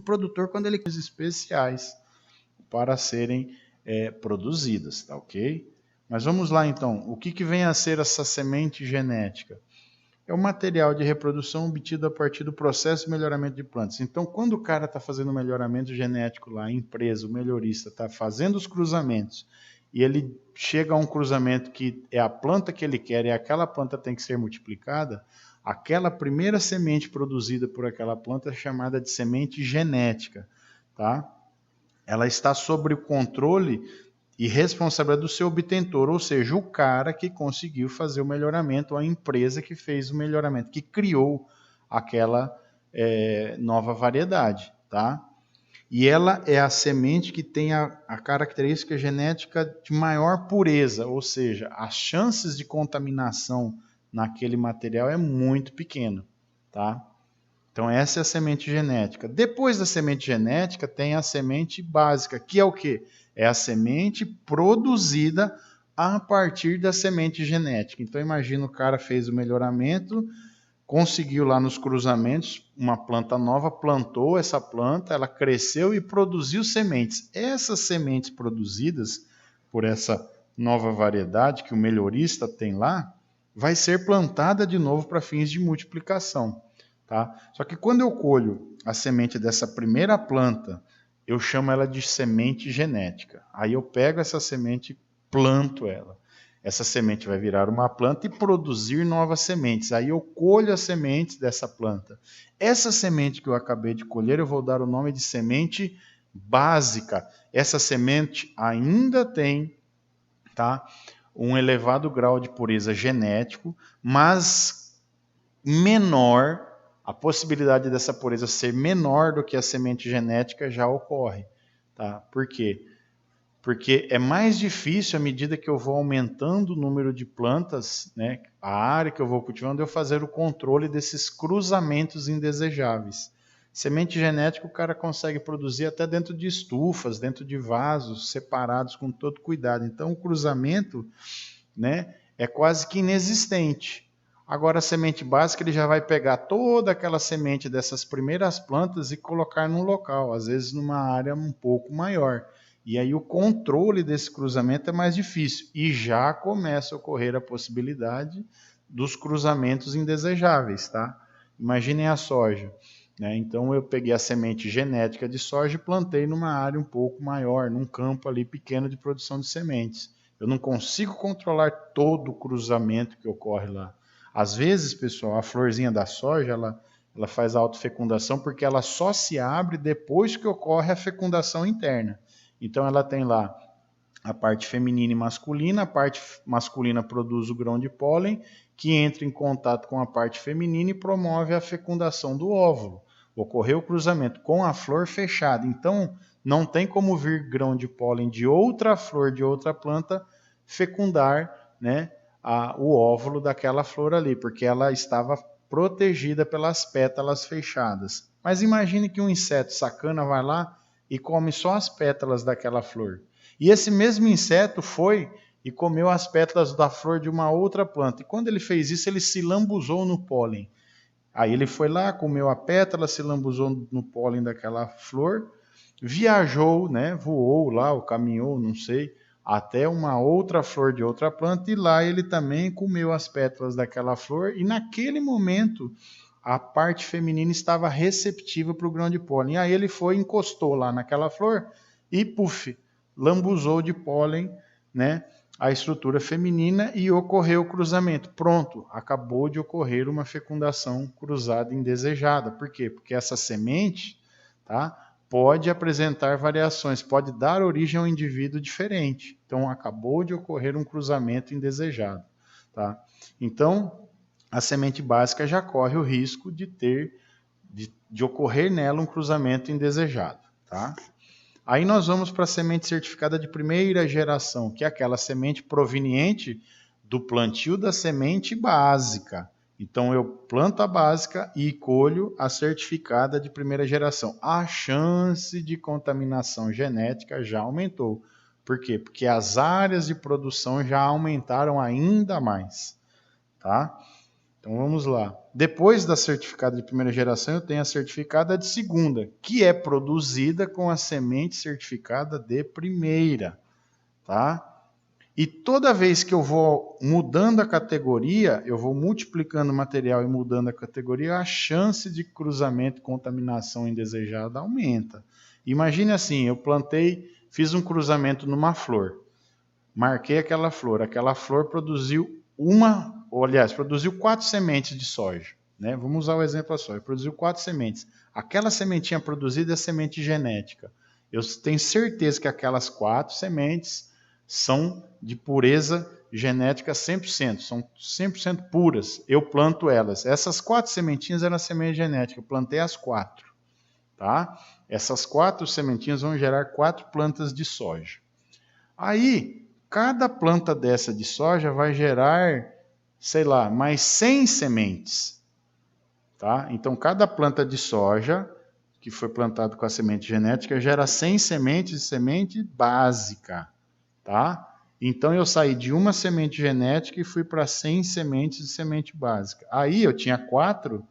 produtor quando ele quer coisas especiais para serem produzidas, tá ok? Mas vamos lá então, o que vem a ser essa semente genética? É o material de reprodução obtido a partir do processo de melhoramento de plantas. Então, quando o cara está fazendo melhoramento genético lá, a empresa, o melhorista, está fazendo os cruzamentos, e ele chega a um cruzamento que é a planta que ele quer, e aquela planta tem que ser multiplicada, aquela primeira semente produzida por aquela planta é chamada de semente genética, tá? Ela está sob o controle e responsabilidade do seu obtentor, ou seja, o cara que conseguiu fazer o melhoramento, a empresa que fez o melhoramento, que criou aquela nova variedade, tá? E ela é a semente que tem a característica genética de maior pureza, ou seja, as chances de contaminação naquele material é muito pequeno, tá? Então essa é a semente genética. Depois da semente genética tem a semente básica, que é o quê? É a semente produzida a partir da semente genética. Então imagina o cara fez o melhoramento, conseguiu lá nos cruzamentos uma planta nova, plantou essa planta, ela cresceu e produziu sementes. Essas sementes produzidas por essa nova variedade que o melhorista tem lá, vai ser plantada de novo para fins de multiplicação. Tá? Só que quando eu colho a semente dessa primeira planta, eu chamo ela de semente genética. Aí eu pego essa semente e planto ela. Essa semente vai virar uma planta e produzir novas sementes. Aí eu colho as sementes dessa planta. Essa semente que eu acabei de colher, eu vou dar o nome de semente básica. Essa semente ainda tem, tá, um elevado grau de pureza genético, mas menor. A possibilidade dessa pureza ser menor do que a semente genética já ocorre. Tá? Por quê? Porque é mais difícil, à medida que eu vou aumentando o número de plantas, né, a área que eu vou cultivando, eu fazer o controle desses cruzamentos indesejáveis. Semente genética o cara consegue produzir até dentro de estufas, dentro de vasos separados com todo cuidado. Então o cruzamento, né, é quase que inexistente. Agora a semente básica ele já vai pegar toda aquela semente dessas primeiras plantas e colocar num local, às vezes numa área um pouco maior. E aí o controle desse cruzamento é mais difícil. E já começa a ocorrer a possibilidade dos cruzamentos indesejáveis, tá? Imaginem a soja. Né? Então eu peguei a semente genética de soja e plantei numa área um pouco maior, num campo ali pequeno de produção de sementes. Eu não consigo controlar todo o cruzamento que ocorre lá. Às vezes, pessoal, a florzinha da soja, ela faz a autofecundação porque ela só se abre depois que ocorre a fecundação interna. Então ela tem lá a parte feminina e masculina, a parte masculina produz o grão de pólen, que entra em contato com a parte feminina e promove a fecundação do óvulo. Ocorreu o cruzamento com a flor fechada. Então não tem como vir grão de pólen de outra flor, de outra planta, fecundar, né, o óvulo daquela flor ali, porque ela estava protegida pelas pétalas fechadas. Mas imagine que um inseto sacana vai lá e come só as pétalas daquela flor. E esse mesmo inseto foi e comeu as pétalas da flor de uma outra planta. E quando ele fez isso, ele se lambuzou no pólen. Aí ele foi lá, comeu a pétala, se lambuzou no pólen daquela flor, viajou, né, voou lá, ou caminhou, não sei, até uma outra flor de outra planta, e lá ele também comeu as pétalas daquela flor, e naquele momento a parte feminina estava receptiva para o grão de pólen. E aí ele foi, encostou lá naquela flor e, puf, lambuzou de pólen, né, a estrutura feminina e ocorreu o cruzamento. Pronto, acabou de ocorrer uma fecundação cruzada indesejada. Por quê? Porque essa semente, tá, pode apresentar variações, pode dar origem a um indivíduo diferente. Então, acabou de ocorrer um cruzamento indesejado. Tá? Então, a semente básica já corre o risco de ocorrer nela um cruzamento indesejado. Tá? Aí nós vamos para a semente certificada de primeira geração, que é aquela semente proveniente do plantio da semente básica. Então eu planto a básica e colho a certificada de primeira geração. A chance de contaminação genética já aumentou. Por quê? Porque as áreas de produção já aumentaram ainda mais. Tá? Então vamos lá. Depois da certificada de primeira geração, eu tenho a certificada de segunda, que é produzida com a semente certificada de primeira, tá? E toda vez que eu vou mudando a categoria, eu vou multiplicando o material e mudando a categoria, a chance de cruzamento e contaminação indesejada aumenta. Imagine assim, eu plantei, fiz um cruzamento numa flor, marquei aquela flor produziu produziu 4 sementes de soja. Né? Vamos usar o exemplo da soja, produziu 4 sementes. Aquela sementinha produzida é semente genética. Eu tenho certeza que aquelas 4 sementes são de pureza genética 100%, são 100% puras. Eu planto elas. Essas 4 sementinhas eram semente genética, eu plantei as 4. Tá? Essas 4 sementinhas vão gerar 4 plantas de soja. Aí, cada planta dessa de soja vai gerar, sei lá, mais 100 sementes. Tá? Então, cada planta de soja que foi plantada com a semente genética gera 100 sementes de semente básica. Tá? Então, eu saí de uma semente genética e fui para 100 sementes de semente básica. Aí, eu tinha 4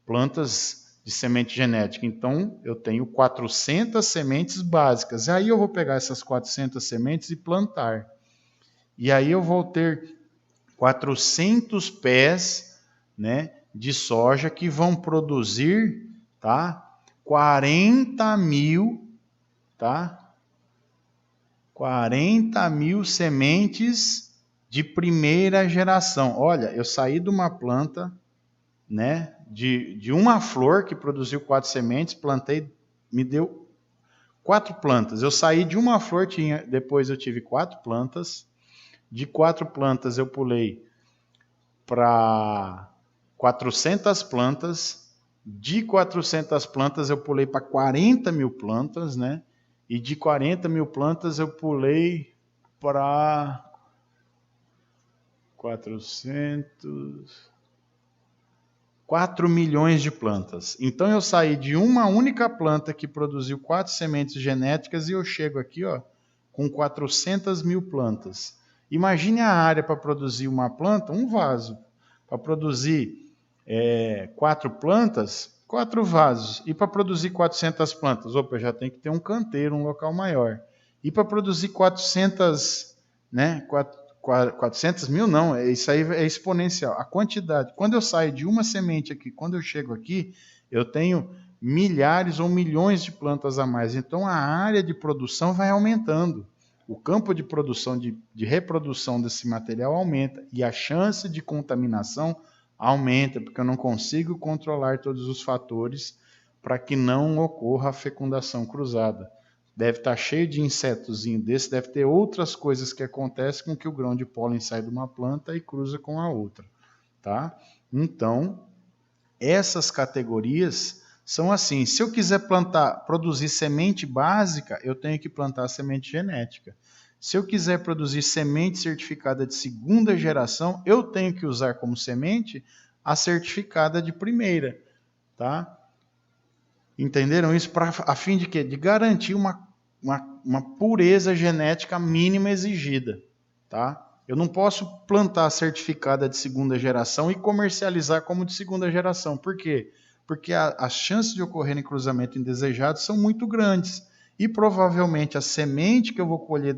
plantas de semente genética. Então, eu tenho 400 sementes básicas. Aí, eu vou pegar essas 400 sementes e plantar. E aí, eu vou ter 400 pés, né, de soja que vão produzir, tá, 40 mil, tá, 40 mil sementes de primeira geração. Olha, eu saí de uma planta, né, de uma flor que produziu 4 sementes, plantei, me deu 4 plantas. Eu saí de uma flor, depois eu tive 4 plantas. De 4 plantas eu pulei para 400 plantas. De 400 plantas eu pulei para 40 mil plantas, né? E de 40 mil plantas eu pulei para 4 milhões de plantas. Então eu saí de uma única planta que produziu 4 sementes genéticas e eu chego aqui, ó, com 400 mil plantas. Imagine a área para produzir uma planta, um vaso. Para produzir 4 plantas, 4 vasos. E para produzir 400 plantas? Opa, já tem que ter um canteiro, um local maior. E para produzir 400, né, 400 mil não, isso aí é exponencial. A quantidade, quando eu saio de uma semente aqui, quando eu chego aqui, eu tenho milhares ou milhões de plantas a mais. Então a área de produção vai aumentando. O campo de produção, de reprodução desse material aumenta. E a chance de contaminação aumenta, porque eu não consigo controlar todos os fatores para que não ocorra a fecundação cruzada. Deve estar cheio de insetozinho desse, deve ter outras coisas que acontecem com que o grão de pólen sai de uma planta e cruza com a outra. Tá? Então, essas categorias são assim. Se eu quiser produzir semente básica, eu tenho que plantar semente genética. Se eu quiser produzir semente certificada de segunda geração, eu tenho que usar como semente a certificada de primeira. Tá? Entenderam isso? A fim de quê? De garantir uma pureza genética mínima exigida. Tá? Eu não posso plantar a certificada de segunda geração e comercializar como de segunda geração. Por quê? Porque as chances de ocorrerem cruzamento indesejado são muito grandes. E provavelmente a semente que eu vou colher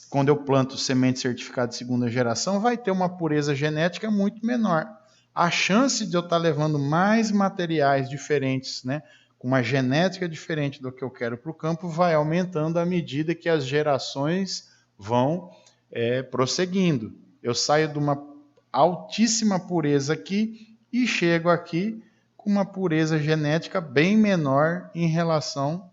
quando eu planto semente certificada de segunda geração, vai ter uma pureza genética muito menor. A chance de eu estar levando mais materiais diferentes, né, com uma genética diferente do que eu quero para o campo, vai aumentando à medida que as gerações vão prosseguindo. Eu saio de uma altíssima pureza aqui e chego aqui com uma pureza genética bem menor em relação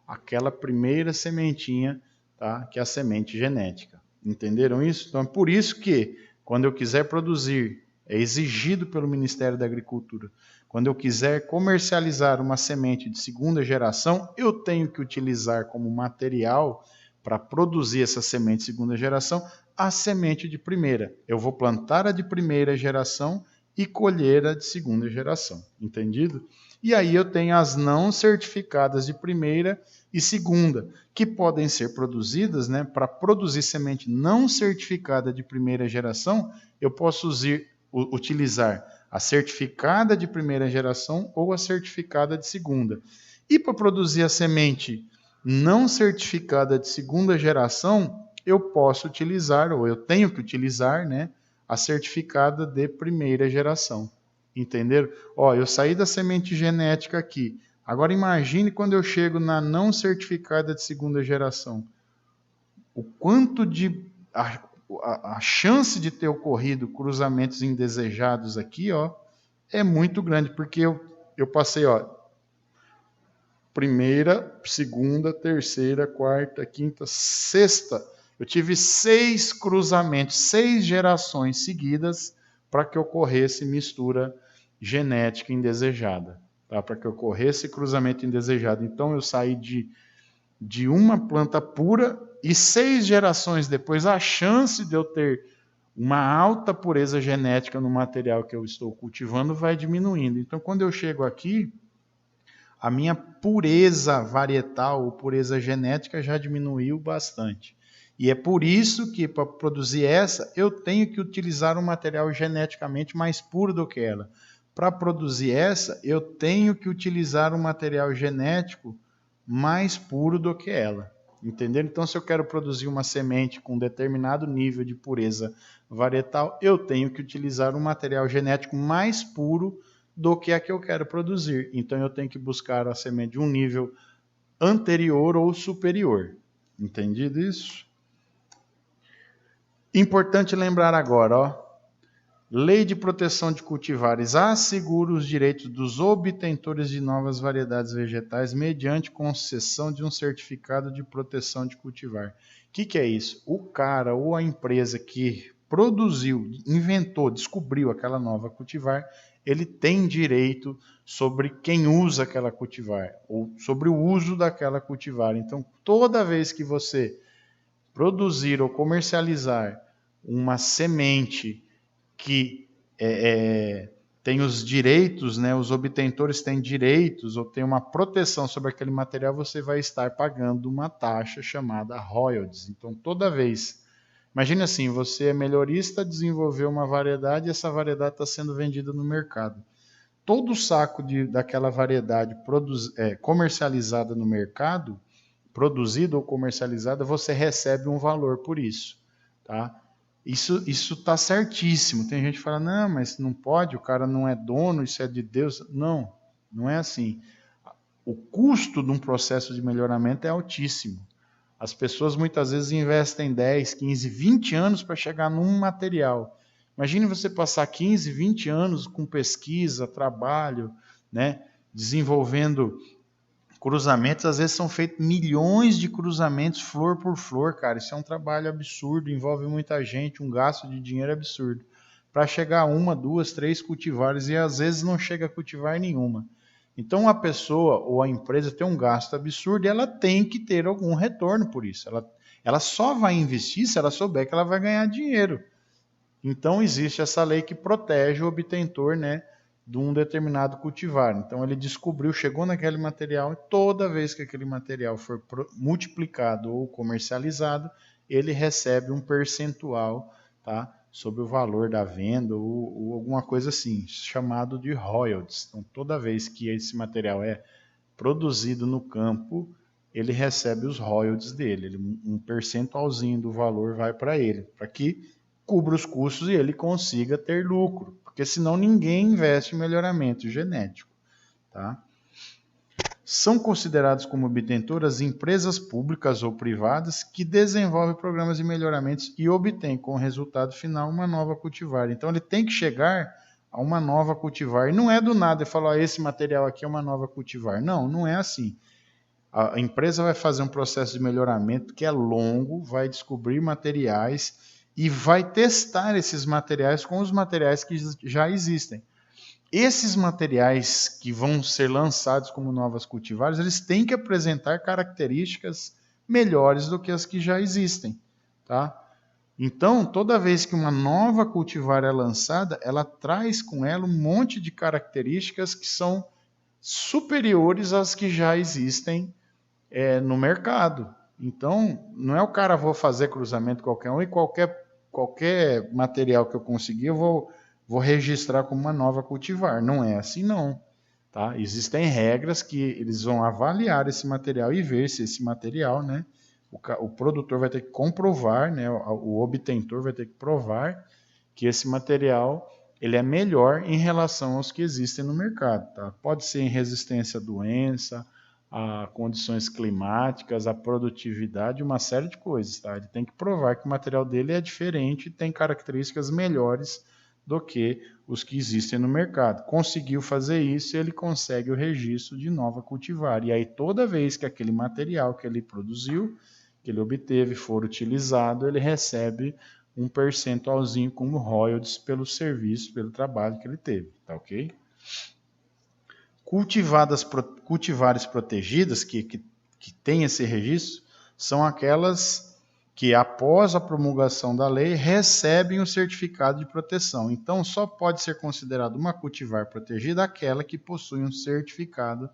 àquela primeira sementinha, tá? Que é a semente genética. Entenderam isso? Então é por isso que, quando eu quiser produzir, é exigido pelo Ministério da Agricultura, quando eu quiser comercializar uma semente de segunda geração, eu tenho que utilizar como material para produzir essa semente de segunda geração a semente de primeira. Eu vou plantar a de primeira geração e colher a de segunda geração. Entendido? E aí eu tenho as não certificadas de primeira e segunda, que podem ser produzidas, né, para produzir semente não certificada de primeira geração, eu posso utilizar a certificada de primeira geração ou a certificada de segunda. E para produzir a semente não certificada de segunda geração, eu posso utilizar, ou eu tenho que utilizar, né, a certificada de primeira geração. Entenderam? Ó, eu saí da semente genética aqui. Agora imagine quando eu chego na não certificada de segunda geração. O quanto de... A chance de ter ocorrido cruzamentos indesejados aqui, ó, é muito grande, porque eu passei, ó, primeira, segunda, terceira, quarta, quinta, sexta. Eu tive 6 cruzamentos, 6 gerações seguidas para que ocorresse mistura genética indesejada, tá? Para que ocorresse cruzamento indesejado. Então eu saí de uma planta pura e 6 gerações depois, a chance de eu ter uma alta pureza genética no material que eu estou cultivando vai diminuindo. Então quando eu chego aqui, a minha pureza varietal ou pureza genética já diminuiu bastante. E é por isso que, para produzir essa, eu tenho que utilizar um material geneticamente mais puro do que ela. Para produzir essa, eu tenho que utilizar um material genético mais puro do que ela. Entenderam? Então, se eu quero produzir uma semente com determinado nível de pureza varietal, eu tenho que utilizar um material genético mais puro do que a que eu quero produzir. Então eu tenho que buscar a semente de um nível anterior ou superior. Entendido isso? Importante lembrar agora, ó. Lei de Proteção de Cultivares assegura os direitos dos obtentores de novas variedades vegetais mediante concessão de um certificado de proteção de cultivar. O que é isso? O cara ou a empresa que produziu, inventou, descobriu aquela nova cultivar, ele tem direito sobre quem usa aquela cultivar, ou sobre o uso daquela cultivar. Então, toda vez que você produzir ou comercializar uma semente que tem os direitos, né, os obtentores têm direitos ou tem uma proteção sobre aquele material, você vai estar pagando uma taxa chamada royalties. Então, toda vez... Imagine assim, você é melhorista, desenvolveu uma variedade e essa variedade está sendo vendida no mercado. Todo saco daquela variedade comercializada no mercado, produzida ou comercializada, você recebe um valor por isso. Tá? Isso está certíssimo. Tem gente que fala, não, mas não pode, o cara não é dono, isso é de Deus. Não, não é assim. O custo de um processo de melhoramento é altíssimo. As pessoas muitas vezes investem 10, 15, 20 anos para chegar num material. Imagine você passar 15, 20 anos com pesquisa, trabalho, né, desenvolvendo cruzamentos. Às vezes são feitos milhões de cruzamentos flor por flor, cara. Isso é um trabalho absurdo, envolve muita gente, um gasto de dinheiro absurdo. Para chegar a 1, 2, 3 cultivares e às vezes não chega a cultivar nenhuma. Então a pessoa ou a empresa tem um gasto absurdo e ela tem que ter algum retorno por isso. Ela só vai investir se ela souber que ela vai ganhar dinheiro. Então existe essa lei que protege o obtentor, né, de um determinado cultivar. Então ele descobriu, chegou naquele material e toda vez que aquele material for multiplicado ou comercializado, ele recebe um percentual, tá, sobre o valor da venda ou alguma coisa assim, chamado de royalties. Então, toda vez que esse material é produzido no campo, ele recebe os royalties dele. Um percentualzinho do valor vai para ele, para que cubra os custos e ele consiga ter lucro, porque senão ninguém investe em melhoramento genético. Tá? São considerados como obtentoras empresas públicas ou privadas que desenvolvem programas de melhoramentos e obtêm como resultado final uma nova cultivar. Então ele tem que chegar a uma nova cultivar. E não é do nada ele falar, esse material aqui é uma nova cultivar. Não, não é assim. A empresa vai fazer um processo de melhoramento que é longo, vai descobrir materiais e vai testar esses materiais com os materiais que já existem. Esses materiais que vão ser lançados como novas cultivares, eles têm que apresentar características melhores do que as que já existem. Tá? Então, toda vez que uma nova cultivar é lançada, ela traz com ela um monte de características que são superiores às que já existem no mercado. Então, não é o cara, vou fazer cruzamento qualquer um e qualquer material que eu conseguir, eu vou registrar como uma nova cultivar. Não é assim não. Tá? Existem regras que eles vão avaliar esse material e ver se esse material, né, o produtor vai ter que comprovar, né, o obtentor vai ter que provar que esse material ele é melhor em relação aos que existem no mercado. Tá? Pode ser em resistência à doença, a condições climáticas, a produtividade, uma série de coisas. Tá? Ele tem que provar que o material dele é diferente e tem características melhores do que os que existem no mercado. Conseguiu fazer isso, ele consegue o registro de nova cultivar. E aí toda vez que aquele material que ele produziu, que ele obteve, for utilizado, ele recebe um percentualzinho como royalties pelo serviço, pelo trabalho que ele teve, tá ok? Cultivares protegidas, que têm esse registro, são aquelas que após a promulgação da lei recebem o certificado de proteção. Então só pode ser considerada uma cultivar protegida aquela que possui um certificado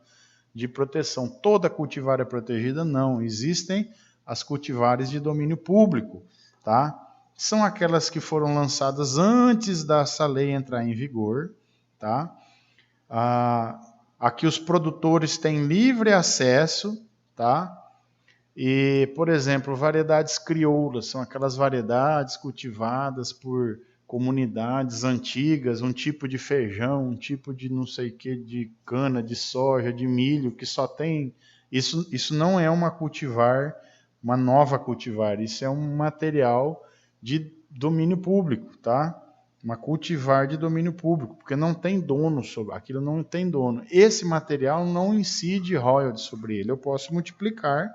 de proteção. Toda cultivar é protegida? Não. Existem as cultivares de domínio público, tá? São aquelas que foram lançadas antes dessa lei entrar em vigor, tá? Aqui os produtores têm livre acesso, tá? E, por exemplo, variedades crioulas, são aquelas variedades cultivadas por comunidades antigas, um tipo de feijão, um tipo de não sei o que, de cana, de soja, de milho, que só tem... Isso não é uma cultivar, uma nova cultivar, isso é um material de domínio público, tá? Uma cultivar de domínio público, porque não tem dono sobre aquilo, não tem dono. Esse material não incide royalties sobre ele, eu posso multiplicar,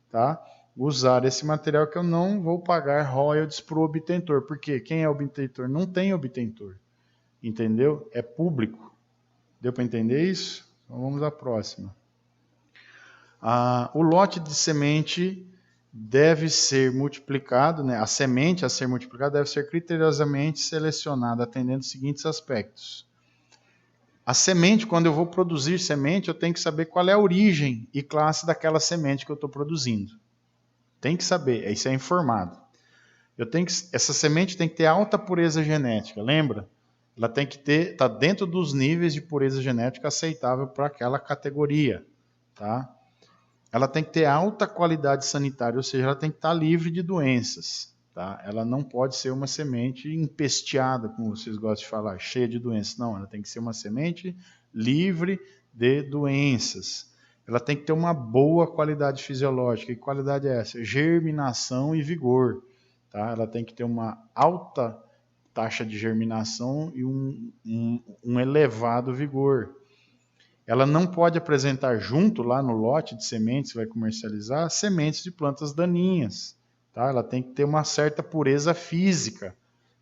tá? Usar esse material que eu não vou pagar royalties para o obtentor. Porque quem é obtentor? Não tem obtentor. Entendeu? É público. Deu para entender isso? Então vamos à próxima. O lote de semente deve ser multiplicado, né? A semente a ser multiplicada deve ser criteriosamente selecionada, atendendo os seguintes aspectos. A semente, quando eu vou produzir semente, eu tenho que saber qual é a origem e classe daquela semente que eu estou produzindo. Tem que saber, isso é informado. Essa semente tem que ter alta pureza genética, lembra? Ela tem que estar dentro dos níveis de pureza genética aceitável para aquela categoria, tá? Ela tem que ter alta qualidade sanitária, ou seja, ela tem que estar livre de doenças, tá? Ela não pode ser uma semente empesteada, como vocês gostam de falar, cheia de doenças. Não, ela tem que ser uma semente livre de doenças. Ela tem que ter uma boa qualidade fisiológica. Que qualidade é essa? Germinação e vigor. Tá? Ela tem que ter uma alta taxa de germinação e um elevado vigor. Ela não pode apresentar junto, lá no lote de sementes que vai comercializar, sementes de plantas daninhas. Tá? Ela tem que ter uma certa pureza física.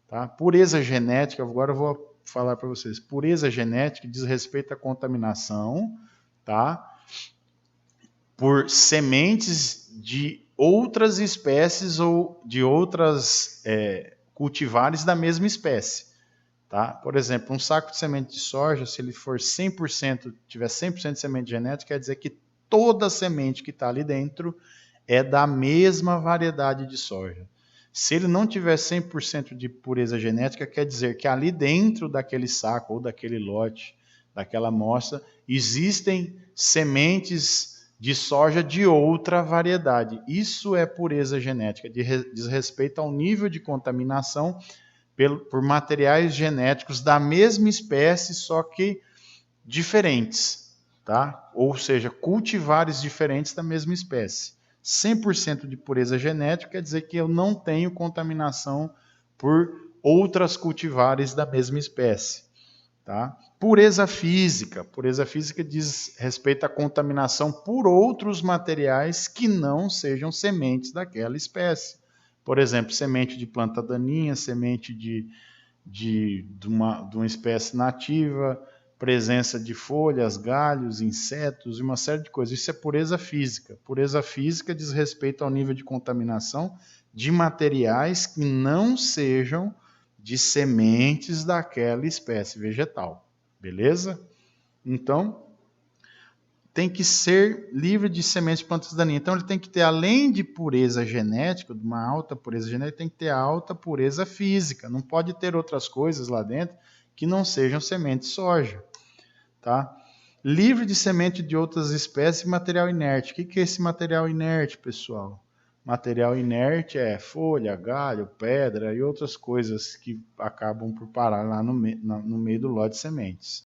Tá? Pureza genética, agora eu vou falar para vocês. Pureza genética diz respeito à contaminação, tá? Por sementes de outras espécies ou de outras cultivares da mesma espécie. Tá? Por exemplo, um saco de semente de soja, se ele for 100%, tiver 100% de semente genética, quer dizer que toda semente que está ali dentro é da mesma variedade de soja. Se ele não tiver 100% de pureza genética, quer dizer que ali dentro daquele saco ou daquele lote, daquela amostra, existem sementes de soja de outra variedade. Isso é pureza genética, diz respeito ao nível de contaminação por materiais genéticos da mesma espécie, só que diferentes, tá? Ou seja, cultivares diferentes da mesma espécie. 100% de pureza genética quer dizer que eu não tenho contaminação por outras cultivares da mesma espécie, tá? Pureza física diz respeito à contaminação por outros materiais que não sejam sementes daquela espécie. Por exemplo, semente de planta daninha, semente de uma espécie nativa, presença de folhas, galhos, insetos e uma série de coisas. Isso é pureza física. Pureza física diz respeito ao nível de contaminação de materiais que não sejam de sementes daquela espécie vegetal. Beleza? Então, tem que ser livre de sementes de plantas daninhas. Então, ele tem que ter, além de pureza genética, de uma alta pureza genética, tem que ter alta pureza física. Não pode ter outras coisas lá dentro que não sejam sementes de soja, tá? Livre de semente de outras espécies e material inerte. O que é esse material inerte, pessoal? Material inerte é folha, galho, pedra e outras coisas que acabam por parar lá no meio do lote de sementes.